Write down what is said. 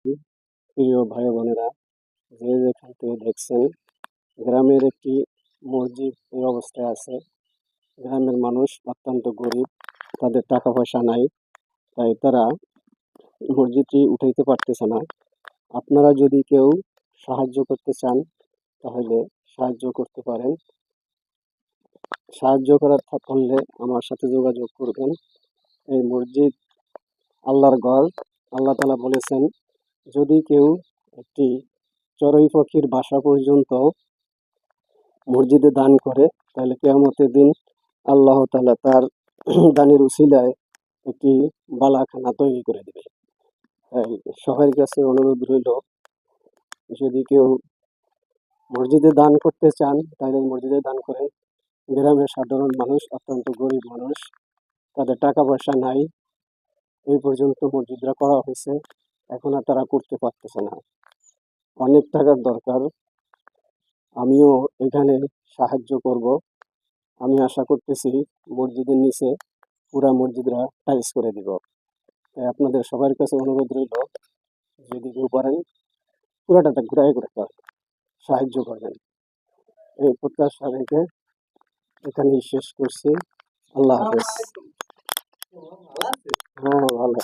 প্রিয় ভাই বোনেরা, যে যেখান থেকে দেখছেন, গ্রামের একটি মসজিদ এই অবস্থায় আছে। গ্রামের মানুষ অত্যন্ত গরিব, তাদের টাকা পয়সা নাই, তাই তারা মসজিদটি উঠাইতে পারতেছে না। আপনারা যদি কেউ সাহায্য করতে চান তাহলে সাহায্য করতে পারেন। সাহায্য করার করলে আমার সাথে যোগাযোগ করবেন। এই মসজিদ আল্লাহর ঘর। আল্লাহ তাআলা বলেছেন, যদি কেউ একটি চড়ুই পাখির বাসা পর্যন্ত মসজিদে দান করে, তাহলে কিয়ামতের দিন আল্লাহ তাআলা তার দানের উসিলায় একটি বালাখানা তৈরি করে দিবে। তাই সবার কাছে অনুরোধ রইল, যদি কেউ মসজিদে দান করতে চান তাহলে মসজিদে দান করেন। গ্রামের সাধারণ মানুষ অত্যন্ত গরিব মানুষ, তাদের টাকা পয়সা নাই, এই পর্যন্ত মসজিদরা করা হয়েছে, এখন আর তারা করতে পারতেছে না। অনেক টাকার দরকার। আমিও এখানে সাহায্য করব। আমি আশা করতেছি মসজিদের নিচে পুরা মসজিদরা টাইলস করে দিব। তাই আপনাদের সবার কাছে অনুরোধ রইল, যদি কেউ পারেন পুরাটা ঘুরাই করে সাহায্য করবেন। এই প্রত্যাশা রেখে এখানেই শেষ করছি। আল্লাহ হাফেজ। হ্যাঁ, ভালো।